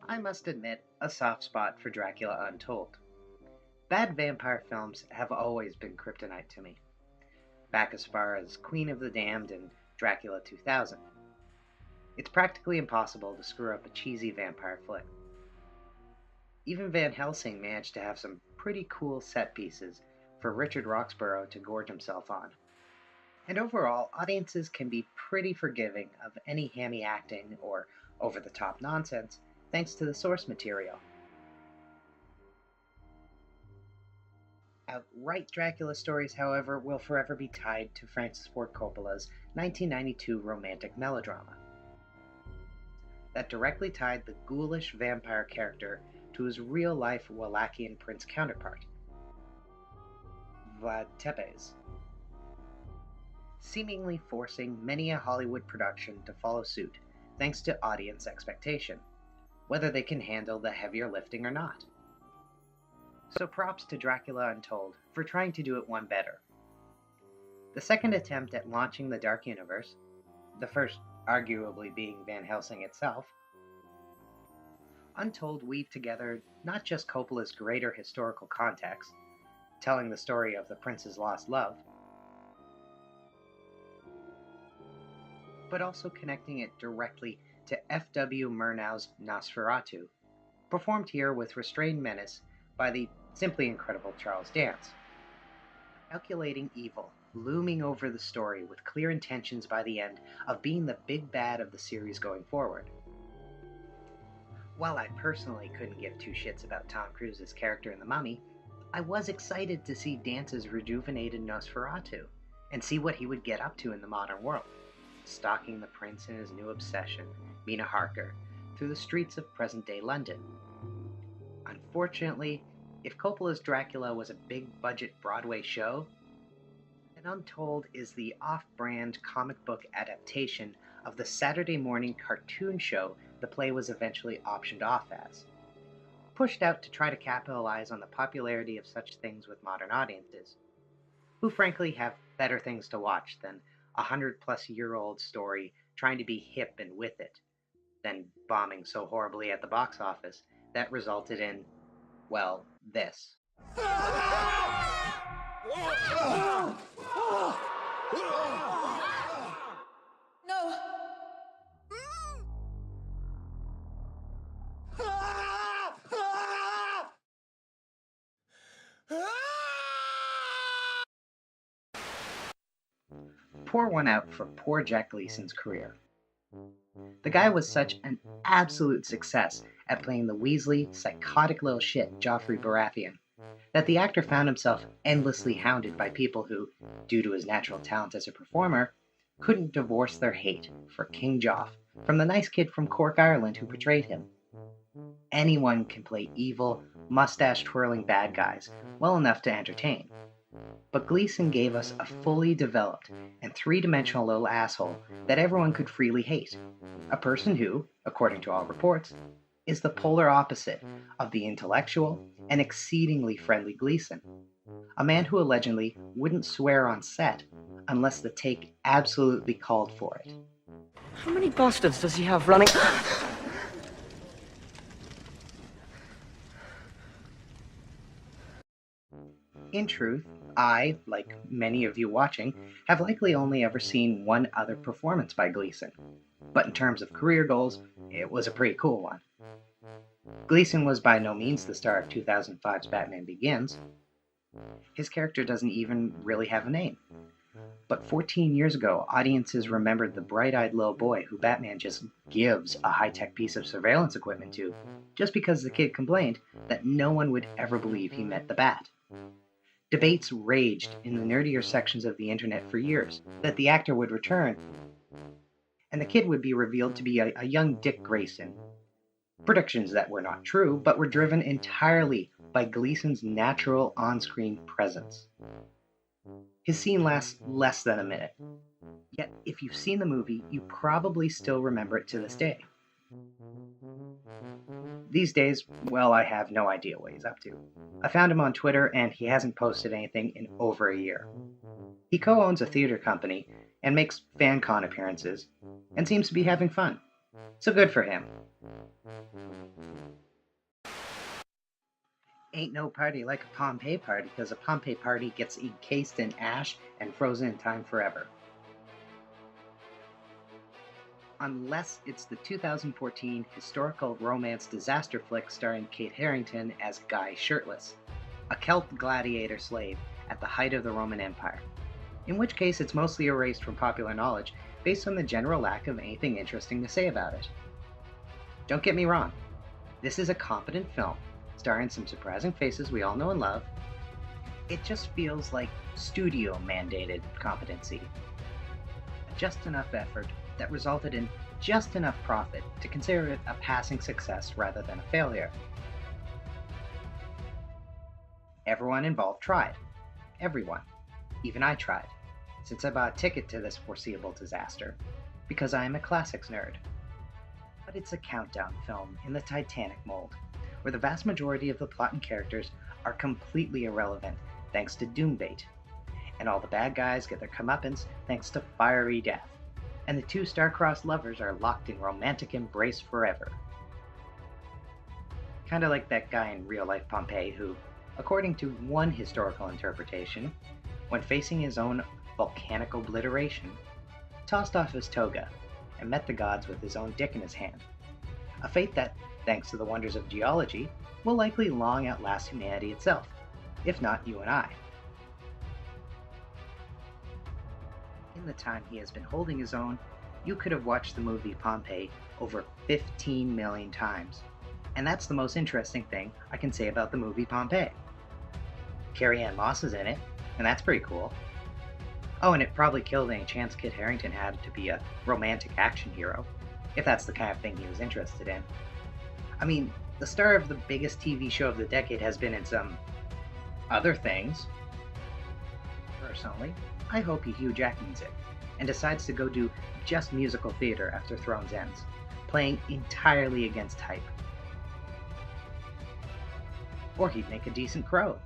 I must admit a soft spot for Dracula Untold. Bad vampire films have always been kryptonite to me, back as far as Queen of the Damned and Dracula 2000. It's practically impossible to screw up a cheesy vampire flick. Even Van Helsing managed to have some pretty cool set pieces for Richard Roxburgh to gorge himself on. And overall, audiences can be pretty forgiving of any hammy acting or over-the-top nonsense thanks to the source material. Outright Dracula stories, however, will forever be tied to Francis Ford Coppola's 1992 romantic melodrama that directly tied the ghoulish vampire character to his real-life Wallachian prince counterpart, Vlad Tepes, seemingly forcing many a Hollywood production to follow suit thanks to audience expectation, whether they can handle the heavier lifting or not. So props to Dracula Untold for trying to do it one better. The second attempt at launching the Dark Universe, the first arguably being Van Helsing itself, Untold weave together not just Coppola's greater historical context, telling the story of the prince's lost love, but also connecting it directly to F.W. Murnau's Nosferatu, performed here with restrained menace by the simply incredible Charles Dance. Calculating evil, looming over the story with clear intentions by the end of being the big bad of the series going forward. While I personally couldn't give two shits about Tom Cruise's character in The Mummy, I was excited to see Dance's rejuvenated Nosferatu and see what he would get up to in the modern world, stalking the prince and his new obsession, Mina Harker, through the streets of present-day London. Unfortunately, if Coppola's Dracula was a big-budget Broadway show, then Untold is the off-brand comic book adaptation of the Saturday morning cartoon show the play was eventually optioned off as, pushed out to try to capitalize on the popularity of such things with modern audiences, who frankly have better things to watch than a 100-plus-year-old story trying to be hip and with it, than bombing so horribly at the box office that resulted in, well, this. No! Pour one out for poor Jack Gleeson's career. The guy was such an absolute success at playing the Weasley, psychotic little shit Joffrey Baratheon that the actor found himself endlessly hounded by people who, due to his natural talent as a performer, couldn't divorce their hate for King Joff from the nice kid from Cork, Ireland who portrayed him. Anyone can play evil, mustache-twirling bad guys well enough to entertain. But Gleeson gave us a fully developed and three-dimensional little asshole that everyone could freely hate. A person who, according to all reports, is the polar opposite of the intellectual and exceedingly friendly Gleeson. A man who allegedly wouldn't swear on set unless the take absolutely called for it. How many bastards does he have running? In truth, I, like many of you watching, have likely only ever seen one other performance by Gleeson. But in terms of career goals, it was a pretty cool one. Gleeson was by no means the star of 2005's Batman Begins. His character doesn't even really have a name. But 14 years ago, audiences remembered the bright-eyed little boy who Batman just gives a high-tech piece of surveillance equipment to, just because the kid complained that no one would ever believe he met the Bat. Debates raged in the nerdier sections of the internet for years that the actor would return, and the kid would be revealed to be a young Dick Grayson. Predictions that were not true, but were driven entirely by Gleeson's natural on-screen presence. His scene lasts less than a minute, yet if you've seen the movie, you probably still remember it to this day. These days, well, I have no idea what he's up to. I found him on Twitter, and he hasn't posted anything in over a year. He co-owns a theater company and makes fan con appearances, and seems to be having fun. So good for him. Ain't no party like a Pompeii party, because a Pompeii party gets encased in ash and frozen in time forever. Unless it's the 2014 historical romance disaster flick starring Kate Harington as Guy Shirtless, a Celt gladiator slave at the height of the Roman Empire, in which case it's mostly erased from popular knowledge based on the general lack of anything interesting to say about it. Don't get me wrong, this is a competent film, starring some surprising faces we all know and love. It just feels like studio-mandated competency. Just enough effort that resulted in just enough profit to consider it a passing success rather than a failure. Everyone involved tried. Everyone. Even I tried, since I bought a ticket to this foreseeable disaster, because I am a classics nerd. But it's a countdown film in the Titanic mold, where the vast majority of the plot and characters are completely irrelevant thanks to doombait, and all the bad guys get their comeuppance thanks to fiery death, and the two star-crossed lovers are locked in romantic embrace forever. Kinda like that guy in real-life Pompeii who, according to one historical interpretation, when facing his own volcanic obliteration, tossed off his toga and met the gods with his own dick in his hand. A fate that, thanks to the wonders of geology, will likely long outlast humanity itself, if not you and I. In the time he has been holding his own, you could have watched the movie Pompeii over 15 million times. And that's the most interesting thing I can say about the movie Pompeii. Carrie-Anne Moss is in it, and that's pretty cool. Oh, and it probably killed any chance Kit Harington had to be a romantic action hero, if that's the kind of thing he was interested in. I mean, the star of the biggest TV show of the decade has been in some other things. Personally, I hope he Hugh Jackmans it, and decides to go do just musical theater after Thrones ends, playing entirely against hype. Or he'd make a decent Crow.